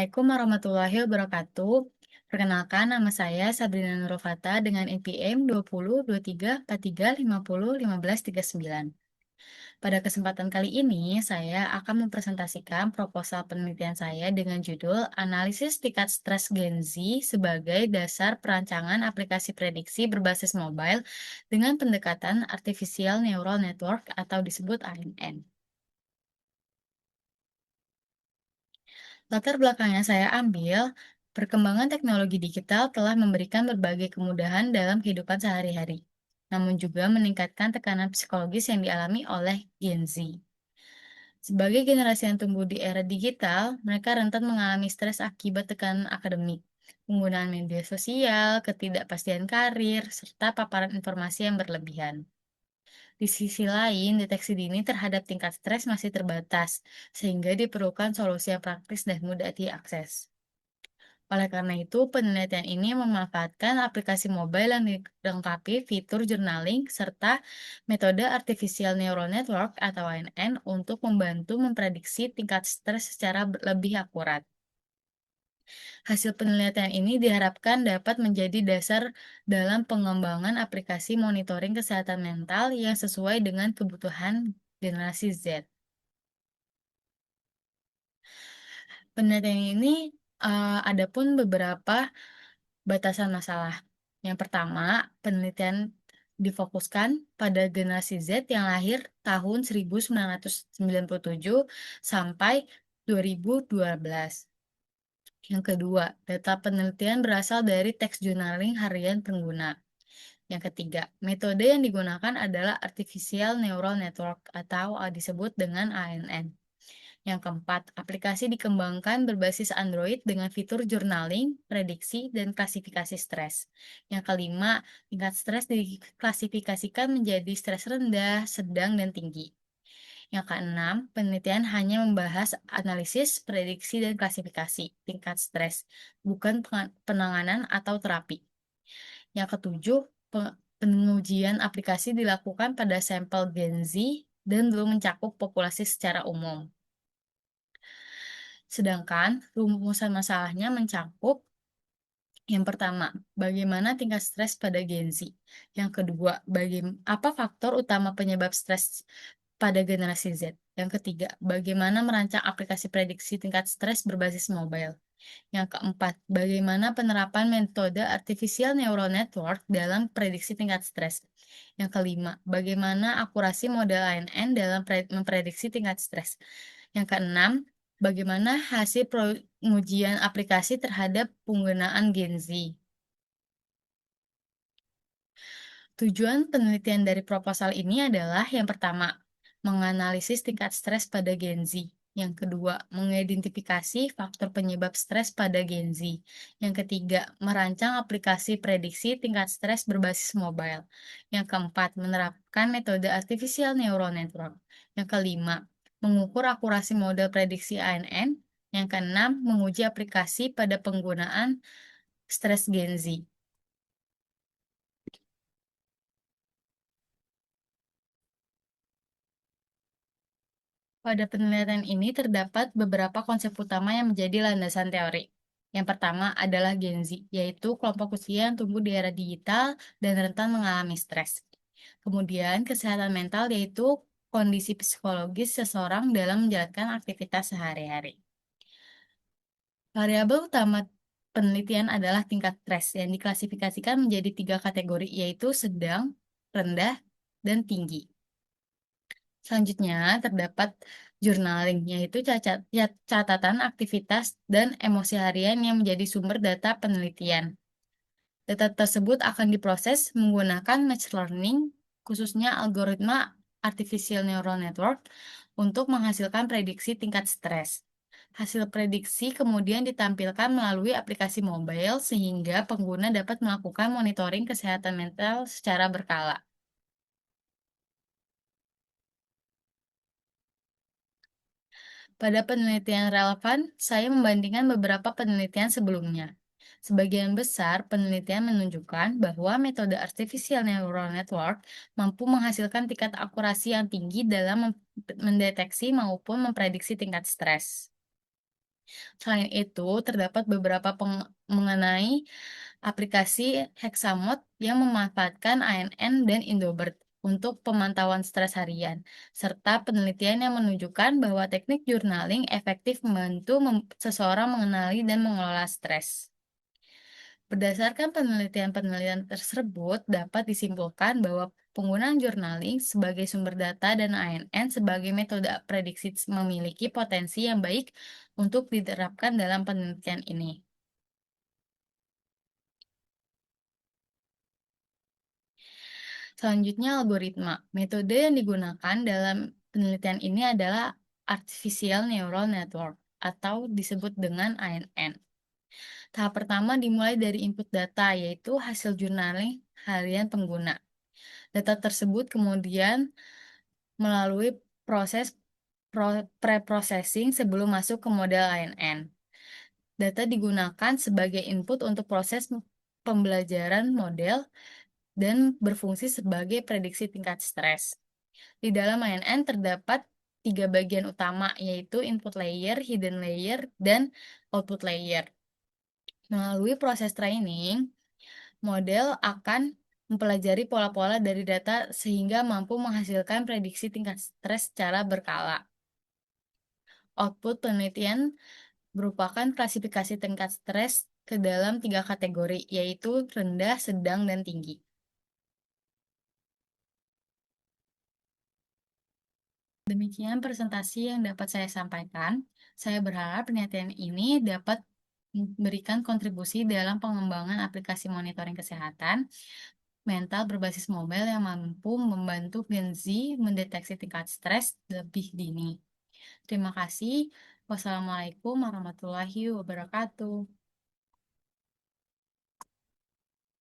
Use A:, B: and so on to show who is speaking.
A: Assalamualaikum warahmatullahi wabarakatuh. Perkenalkan, nama saya Sabrina Nurufata dengan NPM 202343501539. Pada kesempatan kali ini, saya akan mempresentasikan proposal penelitian saya dengan judul Analisis Tingkat Stres Gen Z sebagai dasar perancangan aplikasi prediksi berbasis mobile dengan pendekatan Artificial Neural Network atau disebut ANN. Latar belakangnya saya ambil, perkembangan teknologi digital telah memberikan berbagai kemudahan dalam kehidupan sehari-hari, namun juga meningkatkan tekanan psikologis yang dialami oleh Gen Z. Sebagai generasi yang tumbuh di era digital, mereka rentan mengalami stres akibat tekanan akademik, penggunaan media sosial, ketidakpastian karir, serta paparan informasi yang berlebihan. Di sisi lain, deteksi dini terhadap tingkat stres masih terbatas, sehingga diperlukan solusi yang praktis dan mudah diakses. Oleh karena itu, penelitian ini memanfaatkan aplikasi mobile yang dilengkapi fitur journaling serta metode Artificial Neural Network atau ANN untuk membantu memprediksi tingkat stres secara lebih akurat. Hasil penelitian ini diharapkan dapat menjadi dasar dalam pengembangan aplikasi monitoring kesehatan mental yang sesuai dengan kebutuhan generasi Z. Penelitian ini ada pun beberapa batasan masalah. Yang pertama, penelitian difokuskan pada generasi Z yang lahir tahun 1997 sampai 2012. Yang kedua, data penelitian berasal dari teks journaling harian pengguna. Yang ketiga, metode yang digunakan adalah Artificial Neural Network atau disebut dengan ANN. Yang keempat, aplikasi dikembangkan berbasis Android dengan fitur journaling, prediksi, dan klasifikasi stres. Yang kelima, tingkat stres diklasifikasikan menjadi stres rendah, sedang, dan tinggi. Yang keenam, penelitian hanya membahas analisis, prediksi, dan klasifikasi tingkat stres, bukan penanganan atau terapi. Yang ketujuh, pengujian aplikasi dilakukan pada sampel Gen Z dan belum mencakup populasi secara umum. Sedangkan rumusan masalahnya mencakup yang pertama, bagaimana tingkat stres pada Gen Z. Yang kedua, apa faktor utama penyebab stres pada generasi Z. Yang ketiga, bagaimana merancang aplikasi prediksi tingkat stres berbasis mobile. Yang keempat, bagaimana penerapan metode Artificial Neural Network dalam prediksi tingkat stres. Yang kelima, bagaimana akurasi model ANN dalam memprediksi tingkat stres. Yang keenam, bagaimana hasil pengujian aplikasi terhadap penggunaan Gen Z. Tujuan penelitian dari proposal ini adalah yang pertama, menganalisis tingkat stres pada Gen Z. Yang kedua, mengidentifikasi faktor penyebab stres pada Gen Z. Yang ketiga, merancang aplikasi prediksi tingkat stres berbasis mobile. Yang keempat, menerapkan metode Artificial Neural Network. Yang kelima, mengukur akurasi model prediksi ANN. Yang keenam, menguji aplikasi pada penggunaan stres Gen Z. Pada penelitian ini terdapat beberapa konsep utama yang menjadi landasan teori. Yang pertama adalah Gen Z, yaitu kelompok usia yang tumbuh di era digital dan rentan mengalami stres. Kemudian kesehatan mental yaitu kondisi psikologis seseorang dalam menjalankan aktivitas sehari-hari. Variabel utama penelitian adalah tingkat stres yang diklasifikasikan menjadi tiga kategori, yaitu sedang, rendah, dan tinggi. Selanjutnya, terdapat journaling, yaitu catatan aktivitas dan emosi harian yang menjadi sumber data penelitian. Data tersebut akan diproses menggunakan machine learning, khususnya algoritma Artificial Neural Network, untuk menghasilkan prediksi tingkat stres. Hasil prediksi kemudian ditampilkan melalui aplikasi mobile sehingga pengguna dapat melakukan monitoring kesehatan mental secara berkala. Pada penelitian relevan, saya membandingkan beberapa penelitian sebelumnya. Sebagian besar penelitian menunjukkan bahwa metode Artificial Neural Network mampu menghasilkan tingkat akurasi yang tinggi dalam mendeteksi maupun memprediksi tingkat stres. Selain itu, terdapat beberapa mengenai aplikasi Hexamode yang memanfaatkan ANN dan Indobert untuk pemantauan stres harian, serta penelitian yang menunjukkan bahwa teknik journaling efektif membantu seseorang mengenali dan mengelola stres. Berdasarkan penelitian-penelitian tersebut, dapat disimpulkan bahwa penggunaan journaling sebagai sumber data dan ANN sebagai metode prediksi memiliki potensi yang baik untuk diterapkan dalam penelitian ini. Selanjutnya, algoritma. Metode yang digunakan dalam penelitian ini adalah Artificial Neural Network atau disebut dengan ANN. Tahap pertama dimulai dari input data, yaitu hasil journaling harian pengguna. Data tersebut kemudian melalui proses pre-processing sebelum masuk ke model ANN. Data digunakan sebagai input untuk proses pembelajaran model dan berfungsi sebagai prediksi tingkat stres. Di dalam ANN terdapat tiga bagian utama, yaitu input layer, hidden layer, dan output layer. Melalui proses training, model akan mempelajari pola-pola dari data sehingga mampu menghasilkan prediksi tingkat stres secara berkala. Output penelitian merupakan klasifikasi tingkat stres ke dalam tiga kategori, yaitu rendah, sedang, dan tinggi. Demikian presentasi yang dapat saya sampaikan. Saya berharap penelitian ini dapat memberikan kontribusi dalam pengembangan aplikasi monitoring kesehatan mental berbasis mobile yang mampu membantu Gen Z mendeteksi tingkat stres lebih dini. Terima kasih. Wassalamualaikum warahmatullahi wabarakatuh.